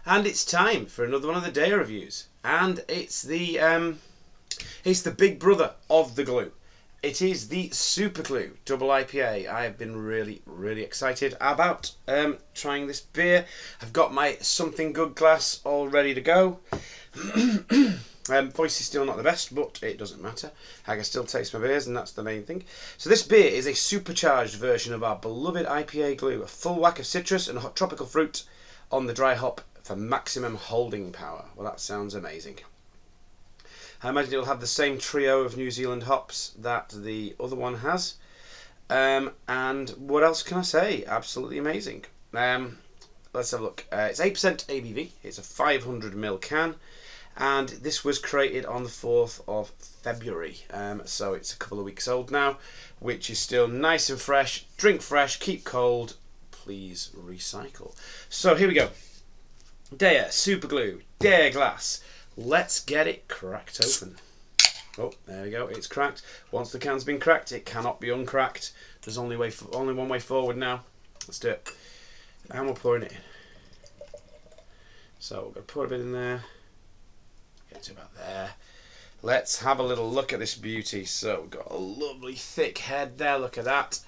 And it's time for another one of the Deya reviews, and it's the big brother of the glue. It is the Super Glue Double IPA. I have been really excited about trying this beer. I've got my something good glass all ready to go. Voice is still not the best, but it doesn't matter. I can still taste my beers, and that's the main thing. So this beer is a supercharged version of our beloved IPA glue. A full whack of citrus and hot tropical fruit on the dry hop for maximum holding power. Well, that sounds amazing. I imagine it'll have the same trio of New Zealand hops that the other one has. And what else can I say? Absolutely amazing. Let's have a look. It's 8% ABV. It's a 500ml can. And this was created on the 4th of February. So it's a couple of weeks old now, which is still nice and fresh. Drink fresh, keep cold, please recycle. So here we go. Deya Super Glue, Deya glass. Let's get it cracked open. Oh, there we go. It's cracked. Once the can's been cracked, it cannot be uncracked. There's only one way forward now. Let's do it. And we're pouring it in. So we're going to pour a bit in there. Get to about there. Let's have a little look at this beauty. So we've got a lovely thick head there. Look at that.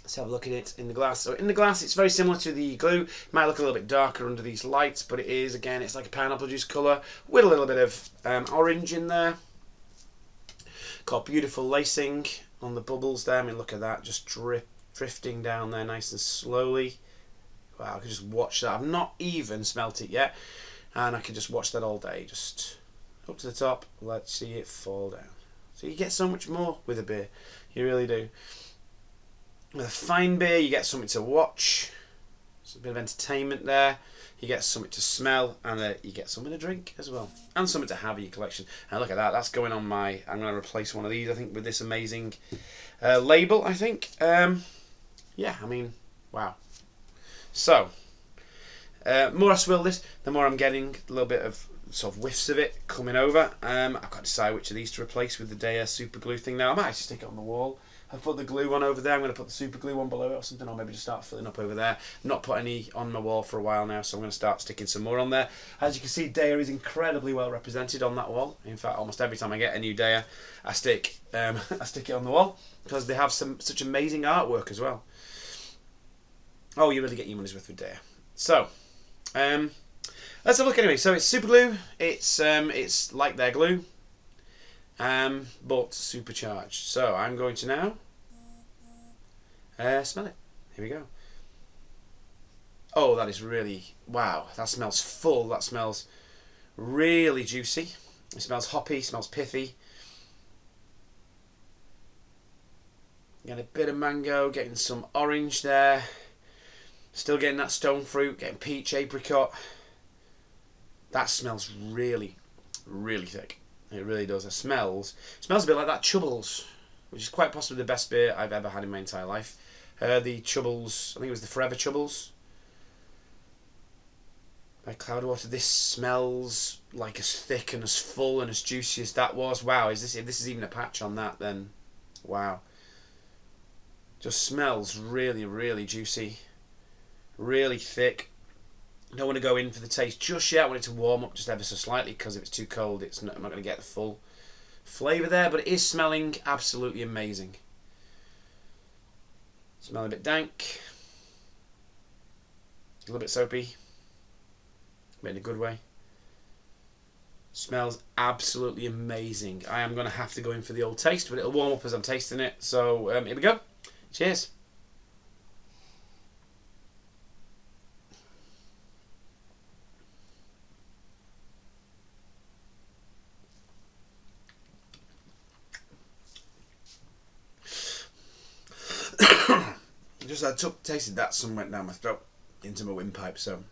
Let's have a look at it in the glass. So in the glass, it's very similar to the glue. It might look a little bit darker under these lights, but it is, again, it's like a pineapple juice colour with a little bit of orange in there. Got beautiful lacing on the bubbles there. I mean, look at that, just drifting down there nice and slowly. Wow, I can just watch that. I've not even smelt it yet, and I can just watch that all day. Just up to the top. Let's see it fall down. So you get so much more with a beer. You really do. With a fine beer, you get something to watch. There's a bit of entertainment there. You get something to smell, and you get something to drink as well, and something to have in your collection. And look at that. That's going on my. I'm going to replace one of these, I think, with this amazing label. I think. Yeah. I mean, wow. So, more I swill this, the more I'm getting a little bit of sort of whiffs of it coming over. I've got to decide which of these to replace with the Deya Super Glue thing now. I might just stick it on the wall. I've put the glue one over there. I'm going to put the Super Glue one below it or something, or maybe just start filling up over there. Not put any on my wall for a while now, so I'm going to start sticking some more on there. As you can see, Deya is incredibly well represented on that wall. In fact, almost every time I get a new Deya, I stick it on the wall, because they have such amazing artwork as well. Oh, you really get your money's worth with Deya. So, let's have a look anyway. So it's Super Glue. It's like their glue, but supercharged. So I'm going to now smell it. Here we go. Oh, that is really, wow, that smells full. That smells really juicy. It smells hoppy, smells pithy. Getting a bit of mango, getting some orange there. Still getting that stone fruit, getting peach, apricot. That smells really thick. It really does. It smells a bit like that Chubbles, which is quite possibly the best beer I've ever had in my entire life. The Chubbles, I think it was the Forever Chubbles by Cloudwater. This smells like as thick and as full and as juicy as that was. Wow, if this is even a patch on that, then wow. Just smells really juicy, really thick. Don't want to go in for the taste just yet. I want it to warm up just ever so slightly, because if it's too cold, I'm not going to get the full flavour there. But it is smelling absolutely amazing. Smell a bit dank, a little bit soapy, but in a good way. Smells absolutely amazing. I am going to have to go in for the old taste, but it'll warm up as I'm tasting it. So here we go. Cheers. Just I tasted that, some went down my throat into my windpipe, so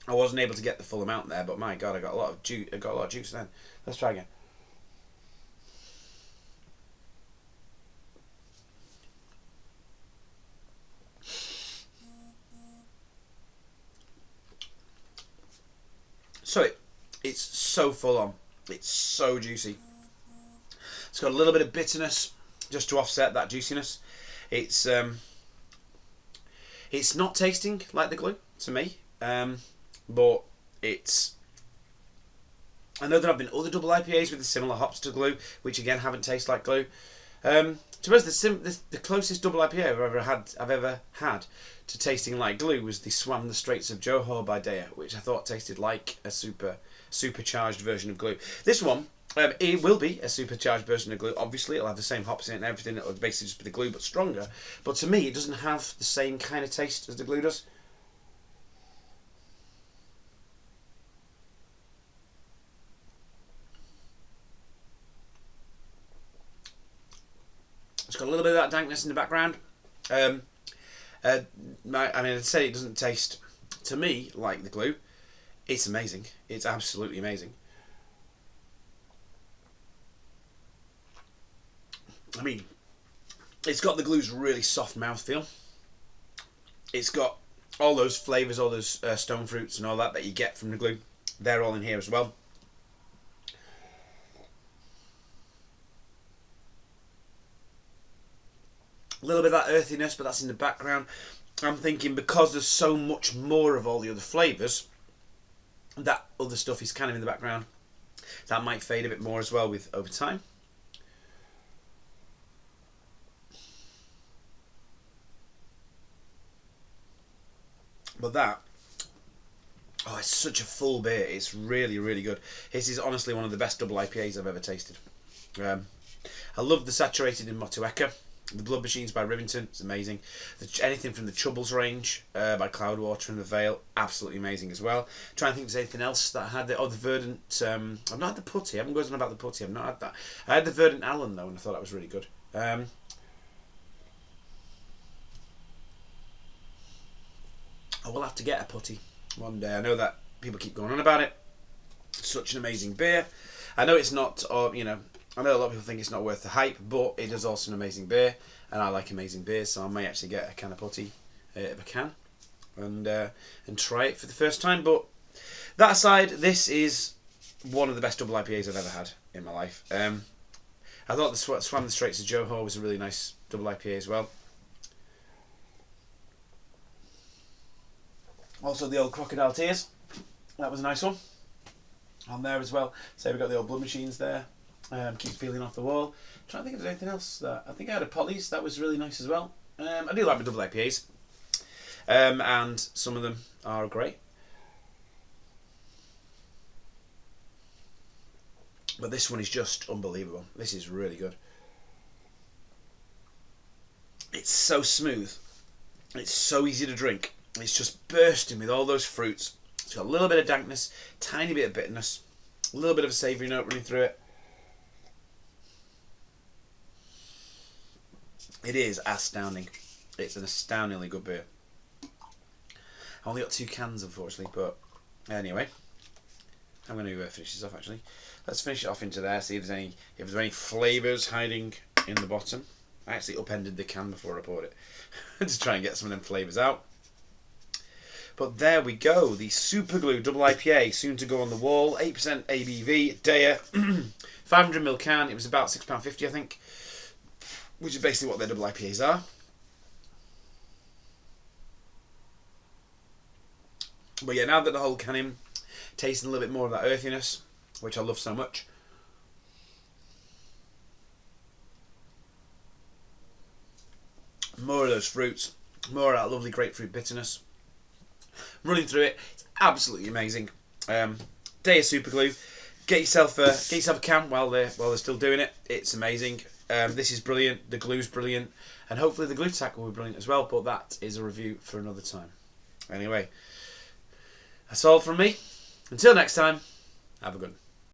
I wasn't able to get the full amount there. But my God, I got a lot of juice. I got a lot of juice then. Let's try again. So it's so full on. It's so juicy. It's got a little bit of bitterness just to offset that juiciness. It's not tasting like the glue to me. but it's. I know there have been other double IPAs with similar hops to glue, which again haven't tasted like glue. To be honest, the closest double IPA I've ever had to tasting like glue was the Swam the Straits of Johor by Deya, which I thought tasted like a supercharged version of glue. This one, it will be a supercharged version of glue. Obviously, it'll have the same hops in it and everything. It'll basically just be the glue, but stronger. But to me, it doesn't have the same kind of taste as the glue does. It's got a little bit of that dankness in the background. I mean, I'd say it doesn't taste, to me, like the glue. It's amazing. It's absolutely amazing. I mean, it's got the glue's really soft mouthfeel. It's got all those flavours, all those stone fruits and all that you get from the glue. They're all in here as well. A little bit of that earthiness, but that's in the background. I'm thinking because there's so much more of all the other flavours, that other stuff is kind of in the background. That might fade a bit more as well with over time. But that, oh, it's such a full beer. It's really, really good. This is honestly one of the best double IPAs I've ever tasted. I love the saturated in Motueka. The Blood Machines by Rivington, it's amazing. Anything from the Troubles range by Cloudwater and the Vale, absolutely amazing as well. Trying to think if there's anything else that I had. The Verdant, I've not had the Putty. I haven't gone on about the Putty. I've not had that. I had the Verdant Allen though, and I thought that was really good. I will have to get a Putty one day. I know that people keep going on about it. It's such an amazing beer. I know it's not, you know, I know a lot of people think it's not worth the hype, but it is also an amazing beer, and I like amazing beers, so I may actually get a can of Putty if I can, and try it for the first time. But that aside, this is one of the best double IPAs I've ever had in my life. I thought the Swam the Straits of Johor was a really nice double IPA as well. Also the old Crocodile Tears, that was a nice one on there as well. So we've got the old Blood Machines there. Keeps peeling off the wall. I'm trying to think if there's anything else. That I think I had a Polly's, that was really nice as well. I do like my double IPAs, and some of them are great. But this one is just unbelievable. This is really good. It's so smooth. It's so easy to drink. It's just bursting with all those fruits. It's got a little bit of dankness, tiny bit of bitterness, a little bit of a savoury note running through it. It is astounding. It's an astoundingly good beer. I only got 2 cans, unfortunately, but anyway, I'm going to finish this off. Actually, let's finish it off into there. See if there's any flavours hiding in the bottom. I actually upended the can before I poured it to try and get some of them flavours out. But there we go. The Super Glue Double IPA, soon to go on the wall. 8% ABV. Deya, 500ml can. It was about £6.50, I think, which is basically what their double IPAs are. But yeah, now that the whole can in, tasting a little bit more of that earthiness, which I love so much. More of those fruits, more of that lovely grapefruit bitterness running through it. It's absolutely amazing. Deya Super Glue. Get yourself a can while they're still doing it. It's amazing. This is brilliant. The glue's brilliant, and hopefully the glue tack will be brilliant as well. But that is a review for another time. Anyway, that's all from me. Until next time, have a good one.